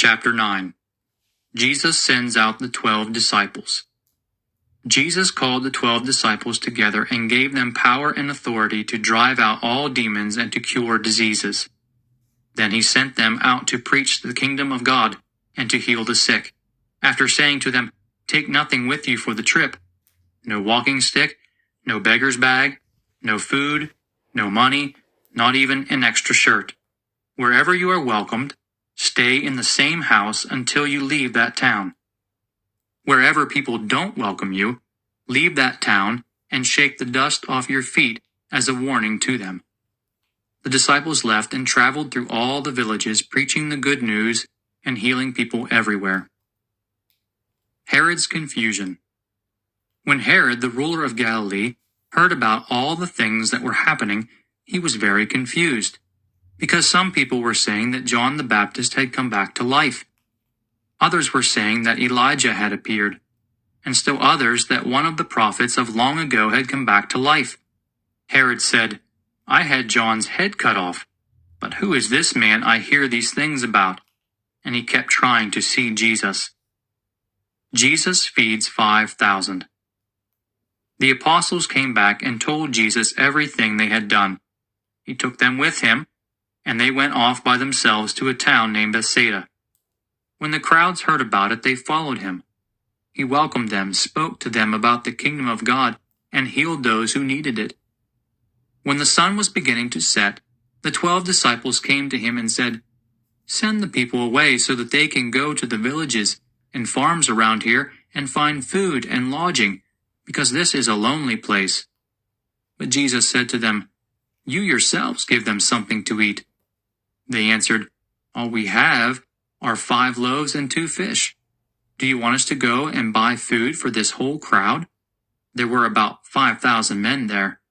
Chapter 9. Jesus sends out the 12 disciples. Jesus called the 12 disciples together and gave them power and authority to drive out all demons and to cure diseases. Then he sent them out to preach the kingdom of God and to heal the sick, after saying to them, "Take nothing with you for the trip: no walking stick, no beggar's bag, no food, no money, not even an extra shirt. Wherever you are welcomed, stay in the same house until you leave that town. Wherever people don't welcome you, leave that town and shake the dust off your feet as a warning to them." The disciples left and traveled through all the villages, preaching the good news and healing people everywhere. Herod's confusion. When Herod, the ruler of Galilee, heard about all the things that were happening, he was very confused, because some people were saying that John the Baptist had come back to life. Others were saying that Elijah had appeared, and still others that one of the prophets of long ago had come back to life. Herod said, "I had John's head cut off, but who is this man I hear these things about?" And he kept trying to see Jesus. Jesus feeds 5,000. The apostles came back and told Jesus everything they had done. He took them with him, and they went off by themselves to a town named Bethsaida. When the crowds heard about it, they followed him. He welcomed them, spoke to them about the kingdom of God, and healed those who needed it. When the sun was beginning to set, the 12 disciples came to him and said, "Send the people away so that they can go to the villages and farms around here and find food and lodging, because this is a lonely place." But Jesus said to them, "You yourselves give them something to eat." They answered, "All we have are 5 loaves and 2 fish. Do you want us to go and buy food for this whole crowd?" There were about 5,000 men there.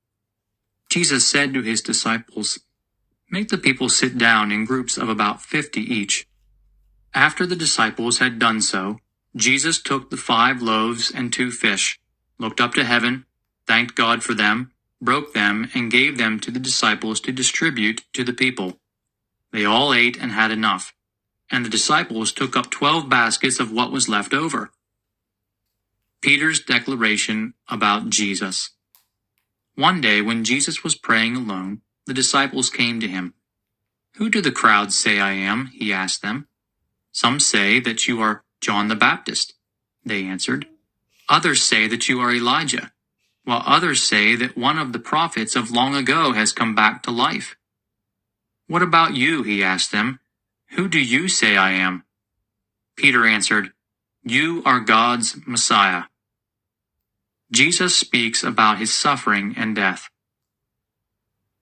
Jesus said to his disciples, "Make the people sit down in groups of about 50 each." After the disciples had done so, Jesus took the 5 loaves and 2 fish, looked up to heaven, thanked God for them, broke them, and gave them to the disciples to distribute to the people. They all ate and had enough, and the disciples took up 12 baskets of what was left over. Peter's declaration about Jesus. One day when Jesus was praying alone, the disciples came to him. "Who do the crowds say I am?" he asked them. "Some say that you are John the Baptist," they answered. "Others say that you are Elijah, while others say that one of the prophets of long ago has come back to life." "What about you?" he asked them. "Who do you say I am?" Peter answered, "You are God's Messiah." Jesus speaks about his suffering and death.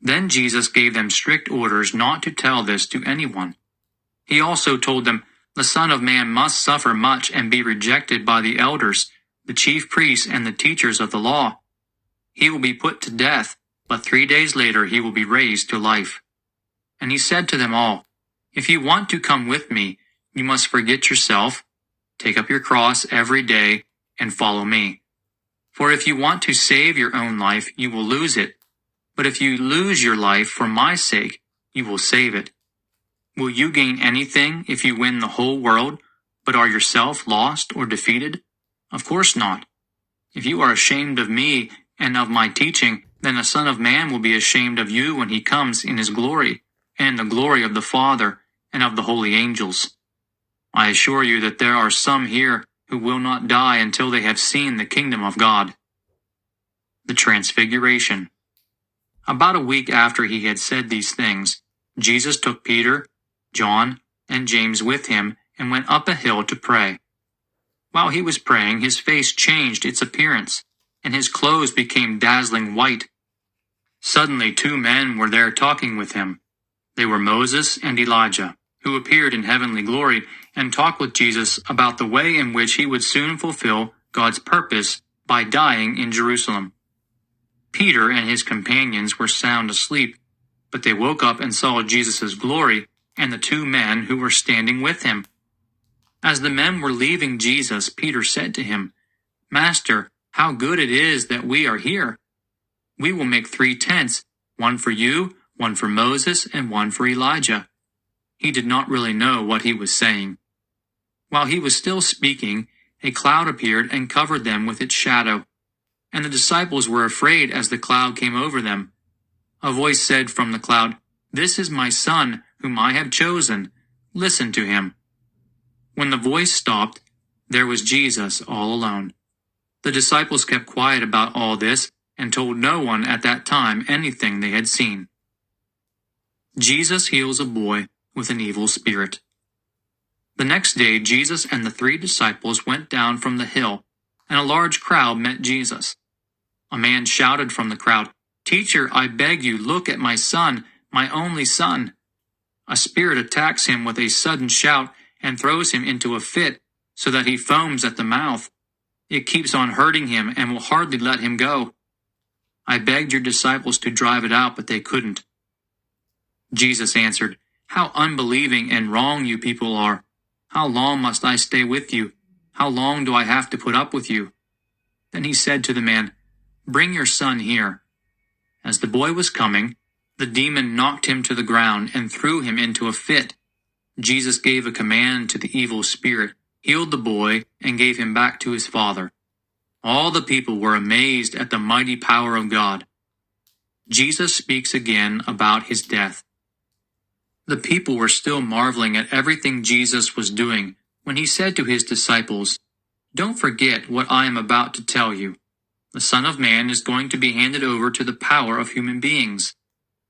Then Jesus gave them strict orders not to tell this to anyone. He also told them, "The Son of Man must suffer much and be rejected by the elders, the chief priests, and the teachers of the law. He will be put to death, but 3 days later he will be raised to life." And he said to them all, "If you want to come with me, you must forget yourself, take up your cross every day, and follow me. For if you want to save your own life, you will lose it. But if you lose your life for my sake, you will save it. Will you gain anything if you win the whole world, but are yourself lost or defeated? Of course not. If you are ashamed of me and of my teaching, then the Son of Man will be ashamed of you when he comes in his glory, and in the glory of the Father and of the holy angels. I assure you that there are some here who will not die until they have seen the kingdom of God." The Transfiguration. About a week after he had said these things, Jesus took Peter, John, and James with him and went up a hill to pray. While he was praying, his face changed its appearance, and his clothes became dazzling white. Suddenly 2 men were there talking with him. They were Moses and Elijah, who appeared in heavenly glory and talked with Jesus about the way in which he would soon fulfill God's purpose by dying in Jerusalem. Peter and his companions were sound asleep, but they woke up and saw Jesus' glory and the 2 men who were standing with him. As the men were leaving Jesus, Peter said to him, "Master, how good it is that we are here. We will make 3 tents, one for you, one for Moses, and one for Elijah." He did not really know what he was saying. While he was still speaking, a cloud appeared and covered them with its shadow. And the disciples were afraid as the cloud came over them. A voice said from the cloud, "This is my Son, whom I have chosen. Listen to him." When the voice stopped, there was Jesus all alone. The disciples kept quiet about all this and told no one at that time anything they had seen. Jesus heals a boy with an evil spirit. The next day, Jesus and the 3 disciples went down from the hill, and a large crowd met Jesus. A man shouted from the crowd, "Teacher, I beg you, look at my son, my only son." A spirit attacks him with a sudden shout and throws him into a fit, so that he foams at the mouth. It keeps on hurting him and will hardly let him go. I begged your disciples to drive it out, but they couldn't. Jesus answered, "How unbelieving and wrong you people are! How long must I stay with you? How long do I have to put up with you?" Then he said to the man, "Bring your son here." As the boy was coming, the demon knocked him to the ground and threw him into a fit. Jesus gave a command to the evil spirit, healed the boy, and gave him back to his father. All the people were amazed at the mighty power of God. Jesus speaks again about his death. The people were still marveling at everything Jesus was doing when he said to his disciples, "Don't forget what I am about to tell you. The Son of Man is going to be handed over to the power of human beings."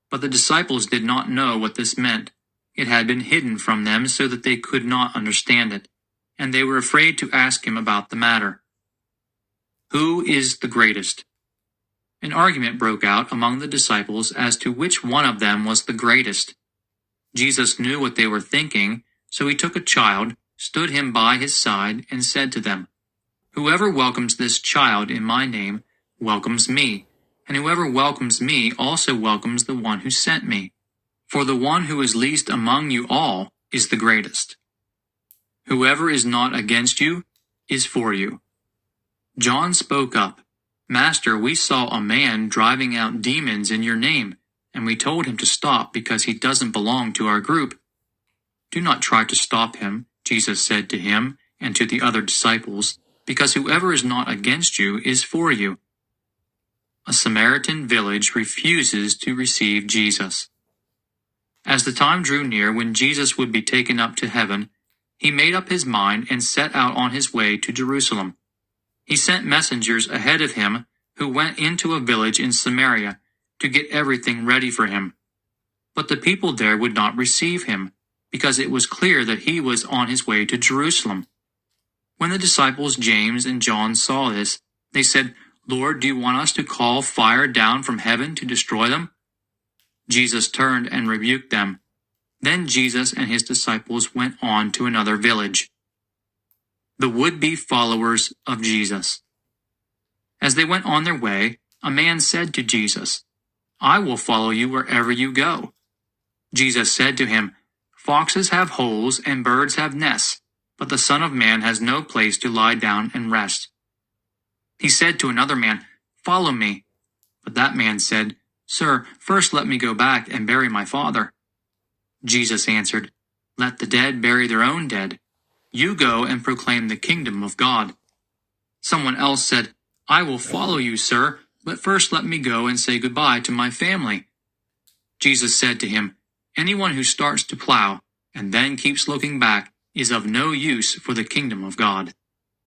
But the disciples did not know what this meant. It had been hidden from them so that they could not understand it, and they were afraid to ask him about the matter. Who is the greatest? An argument broke out among the disciples as to which one of them was the greatest. Jesus knew what they were thinking, so he took a child, stood him by his side, and said to them, "Whoever welcomes this child in my name welcomes me, and whoever welcomes me also welcomes the one who sent me. For the one who is least among you all is the greatest. Whoever is not against you is for you." John spoke up, "Master, we saw a man driving out demons in your name, and we told him to stop because he doesn't belong to our group." "Do not try to stop him," Jesus said to him and to the other disciples, "because whoever is not against you is for you." A Samaritan village refuses to receive Jesus. As the time drew near when Jesus would be taken up to heaven, he made up his mind and set out on his way to Jerusalem. He sent messengers ahead of him who went into a village in Samaria to get everything ready for him. But the people there would not receive him, because it was clear that he was on his way to Jerusalem. When the disciples James and John saw this, they said, "Lord, do you want us to call fire down from heaven to destroy them?" Jesus turned and rebuked them. Then Jesus and his disciples went on to another village. The would-be followers of Jesus. As they went on their way, a man said to Jesus, "I will follow you wherever you go." Jesus said to him, "Foxes have holes and birds have nests, but the Son of Man has no place to lie down and rest." He said to another man, "Follow me." But that man said, "Sir, first let me go back and bury my father." Jesus answered, "Let the dead bury their own dead. You go and proclaim the kingdom of God." Someone else said, "I will follow you, sir, but first let me go and say goodbye to my family." Jesus said to him, "Anyone who starts to plow and then keeps looking back is of no use for the kingdom of God."